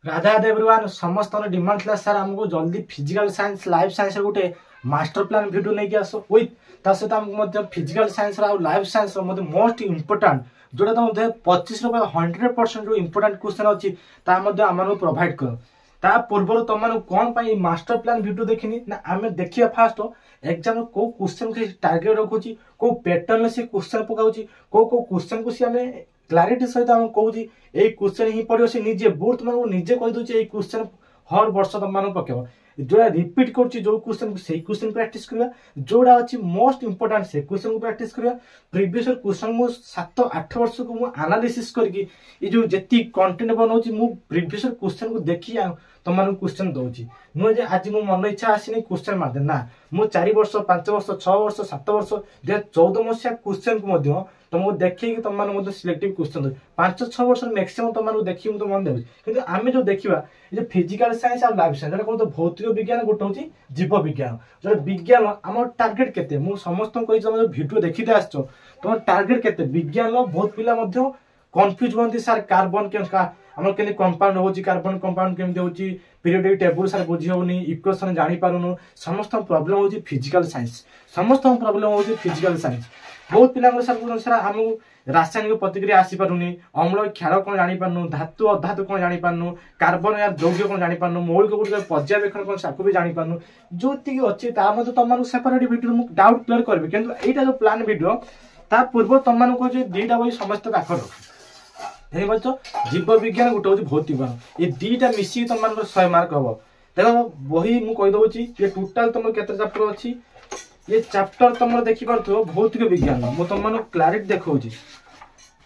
Radha everyone समस्त demand था sir आमको जल्दी फिजिकल साइंस लाइफ साइंस गोटे मास्टर प्लान वीडियो नहीं आस विथ ता सहित आमको physical science life science most important जोटा तुम 25 100% जो इंपोर्टाट क्वेश्चन अच्छी आम प्रोवाइड कर ता पूर्व तुम कौन मास्टर प्लान वीडियो देखनी ना आम देखिए फास्ट एग्जाम को क्वेश्चन के टार्गेट रखुची को पैटर्न से क्वेश्चन पकाउची को क्वेश्चन को सी आम क्लारिटी सहित आम कहूँ यही क्वेश्चन ही पड़ो सी निजे बोर्ड तुमको निजे कहीदे क्वेश्चन हर वर्ष तुम पकेब जोड़ा रिपीट कर जो क्वेश्चन से क्वेश्चन प्रैक्टिस करवा जोड़ा अच्छी मोस्ट इंपोर्टाट से क्वेश्चन को प्रैक्टिस करवा प्रीवियस क्वेश्चन मु 7-8 वर्ष को मु एनालिसिस करके ये जो जी कंटेंट बनाऊँ मु प्रीवियस क्वेश्चन को देखी तुम क्वेश्चन दूसरी नुहे जे आज मो मन इच्छा आसनी क्वेश्चन मारदे ना मु 4 वर्ष 5 वर्ष 6 वर्ष 7 वर्ष 2014 मसीहा क्वेश्चन को तुमको देखिए तुम सिलेक्टिव क्वेश्चन दे 5-6 वर्ष मैक्सिमम तुमको देखिए तो मन देवी कि आम जो देखा ये फिजिकल साइंस और लाइफ साइंस जो कहते भौतिक विज्ञान गोटे हूँ जीव विज्ञान जो विज्ञान आम टार्गेट केते मु समस्त कही तुम जो वीडियो देखते आस तुम टार्गेट केते विज्ञान बहुत पिला कन्फ्यूज होती सार कार्बन आम के कंपाउंड हो कार्बन कंपाउंड केमती हो पीरियोडिक टेबल सार बुझी होनी इक्वेशन जानी पारुनु समस्त प्रॉब्लम हो फिजिकल साइंस समस्त प्रॉब्लम हो फिजिकल साइंस बहुत पिला सर आम रासायनिक प्रतिक्रिया आसी पारुनी अम्ल क्षार कौन जानी पारनु धातु अधातु कौन जानी पारनु कार्बन या द्रव्य कौन जानी पारनु मौलिक गुड़िक पर्यवेक्षण कौन साकू भी जानी पारनु जो अच्छी तुम सेपरेट वीडियो डाउट क्लियर करी कि यहाँ जो प्लान वीडियो ता पूर्व तुमको दीटा बही समस्त पाख रख जीव विज्ञान गोटे हूँ भौतिक ये दीटा मिसी तुम 100 मार्क हम देखो बही मुझे ये टोटाल तुम के चैप्टर अच्छी ये चैप्टर तुम देखिपार भौतिक विज्ञान मुझे तुम क्लारिटी देखा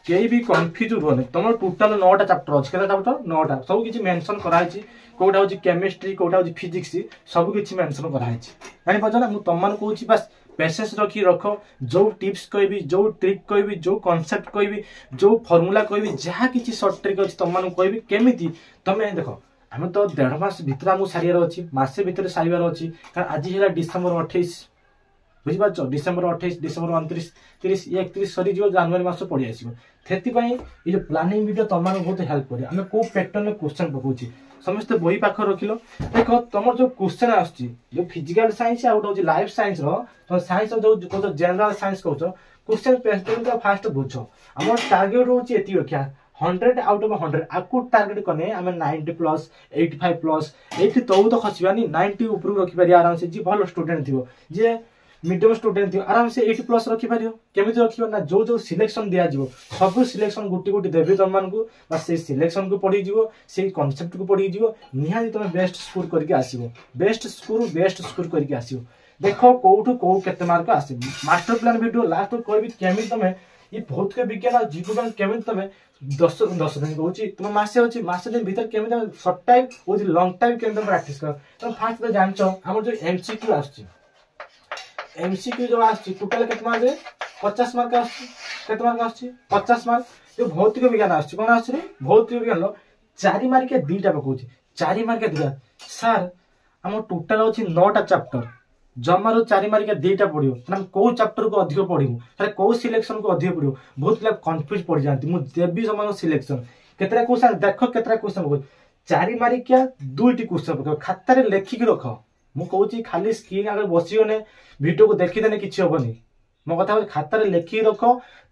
कहीं भी कन्फ्यूज रुहनी तुम टोटाल 9टा चैप्टर अच्छे के चैप्टर 9टा सब किसी मेंशन कराई कौटा हूँ केमिस्ट्री कौटा हूँ फिजिक्स सब किसी मेंशन कराई जापार ना मुझे तुम कहूँ बस पेसेंस रखी रख जो टिप्स कहबी जो ट्रिक कहबी जो कॉन्सेप्ट कहबी जो फॉर्मूला कहबी जहाँ किसी सर्ट ट्रिक अच्छी तुम कहबी केमी तुम देख आम तो 1.5 मास भितर आमको सारियार अच्छी मसे भितर सारिबार अच्छी कारण आज है डिसेम्बर 28 बुझीपार डिसेम्बर 28 डिसेम्बर 29 30 31 सरी जनवरी मास पड़ी आसो ये जो प्लानिंग वीडियो तुम बहुत हेल्प करे आम कौ पैटर्न क्वेश्चन पकाउची समस्त बही पाख रखिल देख तुम जो क्वेश्चन आसो physical science out life science तुम साइंस जो कह जनरल साइंस कह क्वेश्चन पैटर्न फास्ट बुझ आम टार्गेट हूँ ये रखा 100 आउट ऑफ 100 आपको टार्गेट कने आम 90+, 85+, ये तौ तो खसबानी 90 ऊपर रखिपार आराम से जी भल स्टूडेंट थी जे मीडियम स्टूडेंट थी आराम से 80+ रखिपार केमी रख ना जो जो सिलेक्शन दिज्व सब सिलेक्शन गोटे गोटे देवी तुमको से सिलेक्शन को पढ़ी से कॉन्सेप्ट को पढ़ी निहाती तुम बेस्ट स्कोर करके आसो बेस्ट स्कोर करके आसो देख कौटू कौ केते मार्क आस मास्टर प्लान वीडियो लास्ट कहबी केमी तुम ये भौतिक विज्ञान और जीव विज्ञान केमी तुम 10 दिन कहूँ तुम मसे अच्छी मसे दिन भर केमी सर्ट टाइम और लंग टाइम केमी प्रैक्टिस कर तुम फास्ट तो जान आम जो एमसीक्यू आस एमसीक्यू जो टोटाल के मार्क 50 मार्क आते मार्क आस 50 मार्क जो भौतिक विज्ञान आस कौन आस भौतिक विज्ञान 4 मार्क 2टा पकाऊ 4 मार्क 2टा सार आम टोटाल अच्छी 9टा चैप्टर जमार 4 मार्क 2टा पड़ो ना कौ चैप्टर को अधिक पढ़ू कौ सिलेक्शन को अधिक पड़ो बहुत पिला कन्फ्यूज पड़ जाती मुझे देवी जमा सिलेक्शन केतरा क्वेश्चन देख केतरा क्वेश्चन पकाऊ 4 मार्किया 2टी क्वेश्चन पकाऊ खातार लेखिक रख मुझे खाली स्क्रीन आगे बसगने वीडियो को देखीदेने किसी हेनी मो कथा खातार लेखिक रख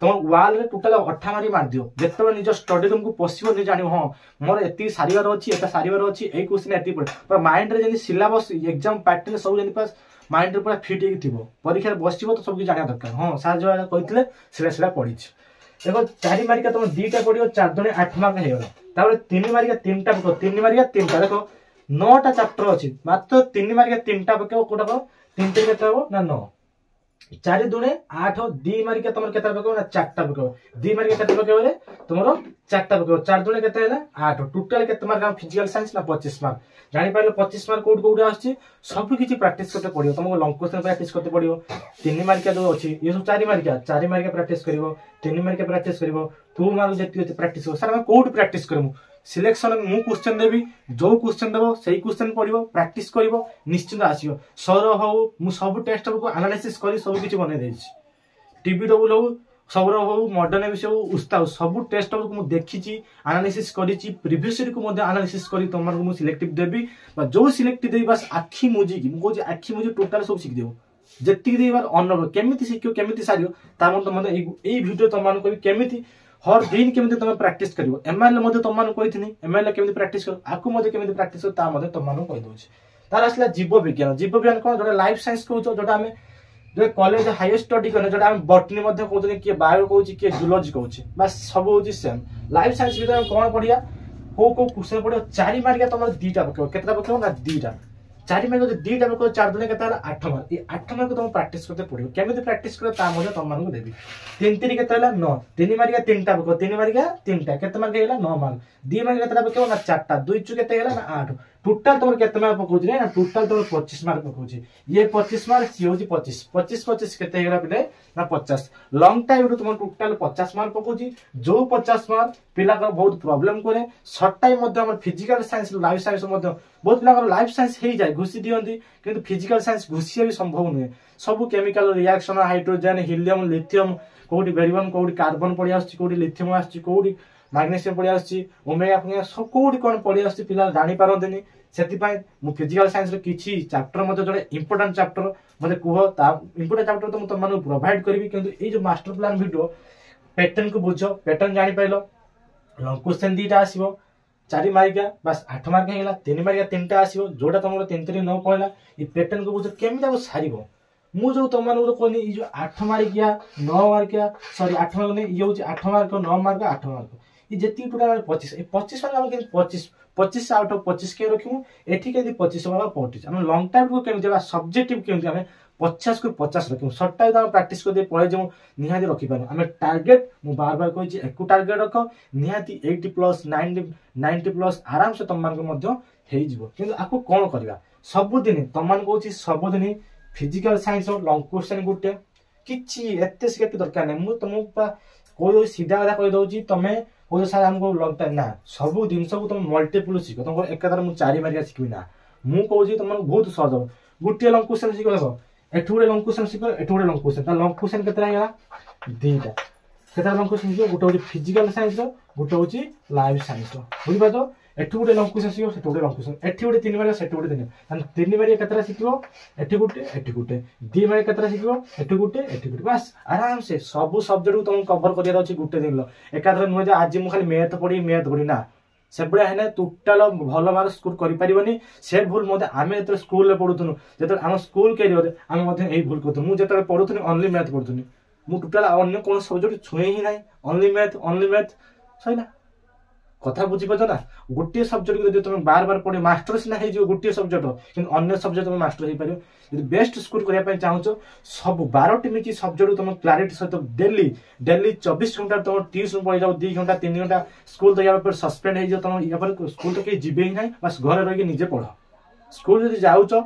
तुम वाल टोटाल 8 मारी मार दियो जिते निज स्टडी रूम को पशो नहीं जान हाँ मोर एति सारिबार अच्छी एत सारिबार अच्छी यही क्वेश्चन एति पड़े माइंड रे सिलेबस एग्जाम पैटर्न सब जब माइंड रे पूरा फिट हो परीक्षा बस तो सब जाना दरकार हाँ सार जो कहते से पढ़ी देखो 4 मार्क तुम 2टा पड़ो 4 दूनी 8 मार्क होगा 3 मार्क 3टा पकाओ 3 मार्क 3टा देख 9टा चैप्टर अच्छी मात्र 3 मार्क 3टा पकाओ कौटा 3 के ना 9 4 दूने 8 2 मार्क तुम के पकाओ ना 4टा पकाओ 2 मार्क के पकाओ तुम 4टा पकाओ 4 दूने के 8 टोटाल के मार्क फिजिकल साइंस ना 25 मार्क जापारे 25 मार्क कौट कौटे आस सब किसी प्रैक्टिस करते पड़ो तुमको लंग क्वेश्चन प्रैक्टिस करते पड़ो 3 मार्किया जो अच्छी ये सब 4 मार्किया प्रैक्टिस कर 3 मार्किया प्रैक्टिस कर 2 मार्क जी प्रैक्टिस कर सर कौट प्रैक्टिस करूँ सिलेक्शन मु क्वेश्चन देवी जो क्वेश्चन देव से क्वेश्चन पढ़ो प्रैक्टिस कर निश्चित आसो सर हो मु सब टेक्स्ट बुक एनालिसिस कर सब किसी बनई टीवी डबल हो सौर हो मॉडर्न विषय हो उस्ता सब टेस्ट को मु देखिची एनालिसिस करिची प्रीवियस ईयर को एनालिसिस करी तुम मु सिलेक्टिव देबी जो सिलेक्टिव देबी बस आखि मुजी की मु आखि मुजी टोटल सब शिख देबो जेति देबार अनर केमिति शिखियो केमिति सारियो ता मन एई वीडियो तुम मान कहबी केमिति हर दिन केमिति तुम प्रैक्टिस करिवो एमआईएल मध्ये तुम मान कहिथिनी एमआईएल केमिति प्रैक्टिस कर आकु मध्ये केमिति प्रैक्टिस कर ता मध्ये तुम मान कहि दोछि तार असला जीव विज्ञान कोन जोटा लाइफ साइंस कहउछो जोटा हमें जो कॉलेज हायर स्टडी करने जोटा हम बॉटनी मध्ये कहउछनी कि बायो कहउछि कि जूलॉजी कहउछि बस सब होछि सेम लाइफ साइंस भीतर कोन पढिया को क्वेश्चन पढियो 4 मार्क तमर दीटा पकेओ केतरा पकेओ ना दीटा 4 मार्क दीटा पकेओ 4 दुने केता 8 मार्क ए 8 मार्क तुम प्रैक्टिस करते पडियो केमिति प्रैक्टिस कर ता मध्ये तुम मानकु देबी 3 3 केता हला 9 3 मार्क 3टा पकेओ 3 मार्क 3टा केते मार्क हेला 9 मार्क 2 मार्क केतरा पकेओ ना 4टा 2 चु केते हेला ना 8 टोटल तुम केते मार्क पकोछि ना टोटल तुम 25 मार्क पकोछि ये 25 मार्क सी होछि 25 25 25 केते हेला पिले ना 50 लॉन्ग टाइम रो तुम टोटल 50 मार्क पकोछि जो 50 मार्क पिला को बहुत प्रॉब्लम करे शॉर्ट टाइम मध्ये हमर फिजिकल साइंस लाइफ साइंस मध्ये बहुत पिला लाइफ साइंस हे जाय घुसी दियंती किंतु फिजिकल साइंस घुसिया भी संभव नहे सब chemical reaction hydrogen helium lithium कोडी बेरियम कोडी कार्बन पड़ी आछि कोडी लिथियम आछि कोडी मैग्नीशियम पड़ी आछि ओमेगा फंगा सब कोडी कोन पड़ी आछि पिला जानि पारंतनी सेति पाई मु फिजिकल साइंस रो किछि चैप्टर मध्ये जोडे इंपोर्टेंट चैप्टर मते कुहो ता इंपोर्टेंट चैप्टर तो तुम मानु प्रोवाइड करबी किंतु ए जो मास्टर प्लान वीडियो पैटर्न को बुझो पैटर्न जानि पाइलो लॉन्ग क्वेश्चन दीटा आसीबो 4 मार्क बस 8 मार्क हेला 3 मार्क 3टा आसीबो जोडा तुमरो 3 3 9 कहला ई पैटर्न को बुझो केमि जाबो सारिबो मु जो तुम मानु कोनी ई जो 8 मार्क या 9 मार्क या सॉरी 8 मार्क ने ई होची 8 मार्क 9 मार्क 8 मार्क ई जेती टोटल 25 ए 25 मार्क हम के 25 आउट ऑफ 25 के रखिमु एठी के 25 वाला 40 हम लॉन्ग टाइम को केमि जेबा सब्जेक्टिव केमि हमें 50 को 50 रखिमु शॉर्ट टाइम हम प्रैक्टिस कर दे पळे जे निहाती रखि पानु हमें टारगेट मु बार बार कहै छी एकु टारगेट रख निहाती 80 प्लस 90 प्लस आराम से तम मान को मध्य हेइ जिवो किंतु आको कोन करबा सब दिन तम मान कहै छी सब दिन फिजिकल साइंस और लॉन्ग क्वेश्चन गुटे किछि एते से के दरकार नै मु तुम कोई सीधा कथा कहि दउची तमे कोई सार हमको लॉन्ग टाइम ना सब दिन सब तुम मल्टीपल सिखो तुमको एकाधार मु 4 मार्क सिखबी ना मु कहै छी तुमको बहुत सहज गुटे लॉन्ग क्वेश्चन सिखो देखो एठु गुटे लॉन्ग क्वेश्चन सिखो एठु गुटे लॉन्ग क्वेश्चन ता लॉन्ग क्वेश्चन केतरा हेला दीटा केतरा लॉन्ग क्वेश्चन सिखो गुटे होची फिजिकल साइंस रो गुटे होची लाइफ साइंस रो बुझि पाछो एठु गुटे लॉन्ग क्वेश्चन सिखो सेठु गुटे लॉन्ग क्वेश्चन एठी गुटे 3 मार्क सेठु गुटे 3 मार्क केतरा सिखो एठी गुटे 2 मार्क केतरा सिखो एठी गुटे बस आराम से सब सब्जेक्ट को तुम कवर करिया अछि गुटे दिन लो एकाधर न जे आज मु खाली मैथ पढी ना से बडा है ना टोटल भलो मार्क स्कोर करि परिबनी से भूल मते आमे एत स्कूल ले पढुथनु जेत हम स्कूल कैरियर आमे मते एई भूल करथु मु जेत पढुथनु ओनली मैथ पढुथनु मु टोटल अन्य कोन सब्जेक्ट छुए ही नाही ओनली मैथ सहीना कथा बुझी पाछ ना गोटे सब्जेक्ट को तुम बार बार पढे मास्टर सिना हे जो गोटे सब्जेक्ट किंतु अन्य सब्जेक्ट तुम मास्टर हे पारियो यदि बेस्ट स्कोर करिया पय चाहछो सब 12 टी मिची सब्जेक्ट तुम क्लैरिटी सहित डेली 24 घंटा तुम ट्यूशन पढि जाओ 2 घंटा 3 घंटा स्कूल तो या पर सस्पेंड हे जो तुम या पर स्कूल तो के जिबे ही नाही बस घर रहि के निजे पढ स्कूल यदि जाउछो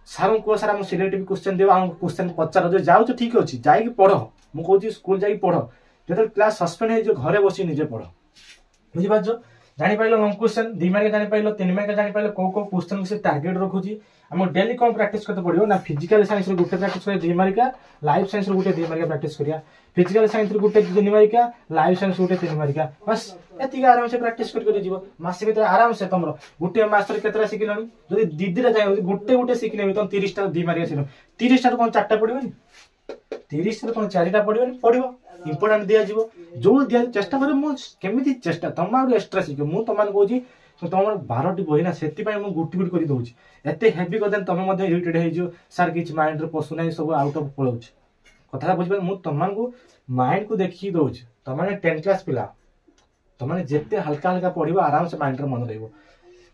सार को सार हम सिलेक्टिव क्वेश्चन देबा हम क्वेश्चन पचार जो जाउछो ठीक अछि जाई कि पढ मु कहूची स्कूल जाई पढ जते क्लास सस्पेंड हे जो घरे बसी निजे पढ बुझी पाछ जानि पाइलो लॉन्ग क्वेश्चन 2 मार्क जानि पाइलो 3 मार्क जानि पाइलो को क्वेश्चन से टारगेट रखुची हम डेली कम प्रैक्टिस करते पड़ियो ना फिजिकल साइंस रो गुटे प्रैक्टिस करे 2 मार्क लाइफ साइंस रो गुटे 2 मार्क प्रैक्टिस करिया फिजिकल साइंस रो गुटे 3 मार्क लाइफ साइंस गुटे 3 मार्क बस एति आराम से प्रैक्टिस कर जीवो मासे भीतर आराम से तमरो गुटे मास्टर केतरा सिखिलनी जदी दीदी रे जाय गुटे सिखिने तुम 30 टा 2 मार्क सिनो 30 टा कोन 4टा पडिबनी 30 टा कोन 4टा पडिबनी पडिबो इंपोर्टेंट दिया जीवो जो दिया चेष्टा करे मु केमिति चेष्टा तम आउ एक्स्ट्रा सिखो मु तमान कहूची तुम 12 टी बही ना सेति पय मु गुटी गुटी करी दउची एते हेवी कदेन तमे मध्ये इरिटेट हे जो सर किछ माइंड रे पसु नै सब आउट ऑफ पळौची कथा बुझबे मु तमान को माइंड को देखि दउची तमाने 10 क्लास पिला तमाने जेते हल्का हल्का पढिबो आराम से माइंड रे मन रहइबो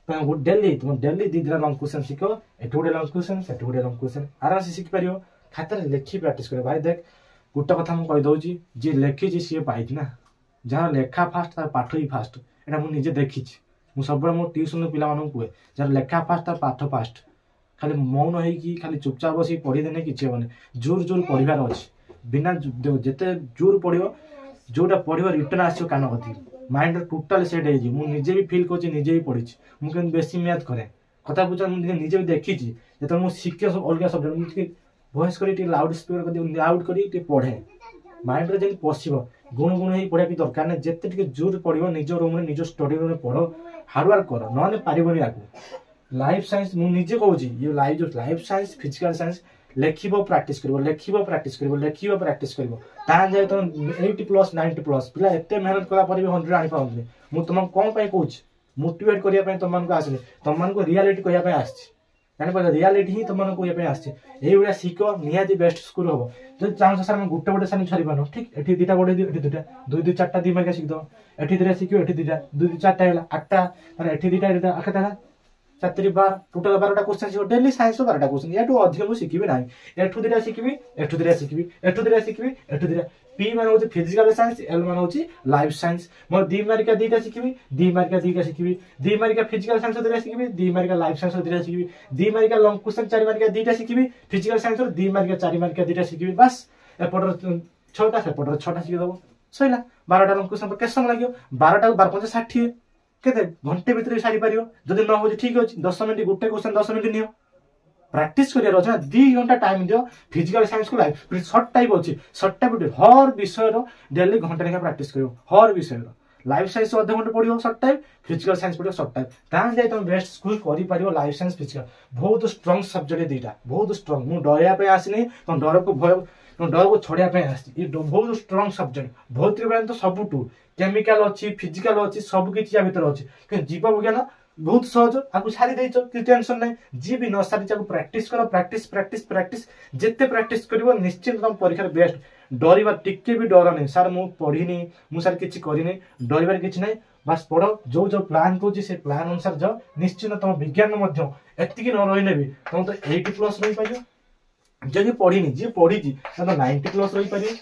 तुम डेली दीदी लॉन्ग क्वेश्चन सिखो एठु लॉन्ग क्वेश्चन सेठु लॉन्ग क्वेश्चन आराम से सिख परियो खाता रे लेखि प्रैक्टिस करे भाई देख गोटे कथा मु कहि दउची जे लेखि सी पाइछि ना जहाँ लेखा फास्ट तार पाठ ही फास्ट एटा मु निजे देखि मु सब मो ट्यूशन पिला मानु कुए जहाँ लेखा फास्ट तार पाठ फास्ट खाली मौन है कि खाली चुपचाप बसी पढ़ी देने किछि होने जोर जोर पढ़िबार अछि बिना जेते जोर पढ़ियो जोटा पढ़िबो रिटर्न आसियो कान कथि माइंड टोटल सेट हे जी मु निजे भी फील करछि निजे भी पढ़िछि मु केन बेसी मैथ करे कथा बुझा मु निजे भी देखिछि जेते मु शिखे सब अलगा सब्जेक्ट मु के वॉइस करी टी लाउड स्पीकर कर लाउड करी टी पढ़े माइंड रे जे पसिबो गुण गुण ही पढ़ा भी दरकार नहीं जेते टिके जोर पड़िबो निज रूम रे निज स्टडी रूम रे पढ़ो हार्ड वर्क करो नने पारिबोनी आगु लाइफ साइंस मु निजे कहूची ये लाइफ साइंस फिजिकल साइंस लेखिबो प्रैक्टिस करिवो लेखिबो प्रैक्टिस करिवो ता जाय तो 80+ 90+ पिला एते मेहनत कला पर भी 100 आनी पाउनी मु तुम कोन पय कहूची मोटिवेट करिया पय तुम को आसले तुम को रियलिटी कहिया पय आछि जानि पर रियलिटी ही तुम को पय आछि एई उडा सिको निहाती बेस्ट स्कूल होबो जो चाहू सर हम गुटे गुटे सानि छरी पानो ठीक एठी दिटा गोडे एठी दुटा दुई दुई चारटा दी मार्का सिक दो एठी दिटा सिकियो एठी दिटा दुई दुई चारटा हैला आठटा माने एठी दिटा एटा आठटा 7 टोटल 12टा क्वेश्चन डेली साइंस 12टा क्वेश्चन एटू अधिक मु सिकिबी नाही एठू दिटा सिकिबी एठू दिटा सिकिबी एठू दिटा सिकिबी एठू दिटा पी माने होची फिजिकल साइंस एल माने होची लाइफ साइंस मो दी मार्का दीटा सिकिबी दी मार्का दीटा सिकिबी दी मार्का फिजिकल साइंस दिटा सिकिबी दी मार्का लाइफ साइंस दिटा सिकिबी दी मार्का लॉन्ग क्वेश्चन 4 मार्का दीटा सिकिबी फिजिकल साइंस दी मार्का 4 मार्का दीटा सिकिबी बस एपटर 6टा सेपटर 6टा सिकि दबो सइला 12टा लॉन्ग क्वेश्चन पर के समय लागियो 12टा 12 5 60 केते घंटे भीतर सारी पारियो जदि न हो ठीक अछि 10 मिनिट गुटे क्वेश्चन 10 मिनिट नियो प्रैक्टिस करिया रछ 2 घंटा टाइम दियो फिजिकल साइंस को लाइफ शॉर्ट टाइप अछि शॉर्ट टाइप हर विषय रो डेली घंटा लेखा प्रैक्टिस करियो हर विषय रो लाइफ साइंस आधा घंटा पढियो शॉर्ट टाइप फिजिकल साइंस पढियो शॉर्ट टाइप तान जाय तुम बेस्ट स्कूल करि पारियो लाइफ साइंस फिजिकल बहुत स्ट्रांग सब्जेक्ट दीटा बहुत स्ट्रांग मु डरिया पे आसिनी तुम डर को भय डर को छोड़िया पे आसी ये बहुत स्ट्रांग सब्जेक्ट भौतिक विज्ञान तो सबुटू केमिकल अच्छी फिजिकल अच्छी सब किछि या भीतर अच्छी कि जीव विज्ञान बहुत सहज आकु सारी देइछो कि टेंशन नै जी भी न सारी जाकु प्रैक्टिस करो प्रैक्टिस जेते प्रैक्टिस करिवो निश्चित तुम परीक्षा बेस्ट डरिबा टिके भी डर नै सर मु पढिनी मु सर किछि करिनी डरिबार किछि नै बस पढ़ो जो जो प्लान कोछि से प्लान अनुसार जाओ निश्चित तुम विज्ञान मध्य एतिकी न रहिने भी तुम तो 80+ रहि पाइयो जदि पढ़िनी जी पढ़ी तो 90+ रही पारे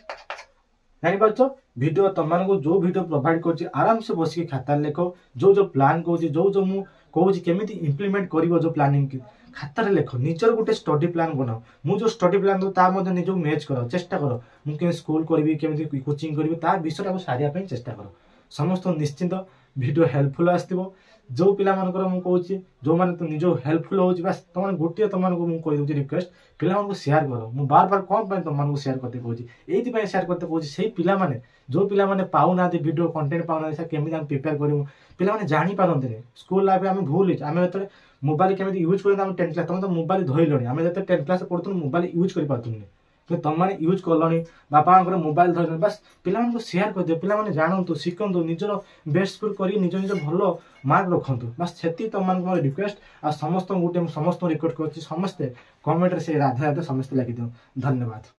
जानी वीडियो तुम जो वीडियो प्रोवाइड कर आराम से बस खाता लिख जो जो प्लान कौच जो जो मु कौच केमी इम्प्लीमेंट कर जो प्लानिंग खातार लिख निजर गोटे स्टडी प्लान बनाओ मु जो स्टडी प्लान दो निज मैच कर चेष्टा कर मुझे स्कूल करी केमी कोचिंग करी विषय को सारिया चेष्टा कर समस्त निश्चिंत वीडियो हेल्पफुल आसो जो पिला मु कहूँ जो मैंने तो निज हेल्पफुल हो बस तुम गोटे तुमको मुझे रिक्वेस्ट पिला शेयर कर मु बार बार कौन तुमको शेयर करते कहूँ ये शेयर करते कहूँ से पिला माने जो पिला माने पाऊना वीडियो कंटेंट पाऊना केमी प्रिपेयर करूँ पिला माने जानी पारंते स्कूल लाइफ आम भूल आम जो मोबाइल केमी यूज कर 10th क्लास तुम तो मोबाइल धरल आम जो 10th क्लास पढ़ुन मोबाइल यूज कर पार्थुनि तुम मैंने यूज कलनी बापा मोबाइल धर बस पिला शेयर कर दियो पिला जानतु शिखु निजर बेस्ट स्कोर कर निज निज भल मार्क रखु बस से तुम मोर रिक्वेस्ट आ समस्त गोटे समस्त रिक्वेस्ट कर समस्ते कमेंट से राधे राधे समस्ते लगी दियो धन्यवाद।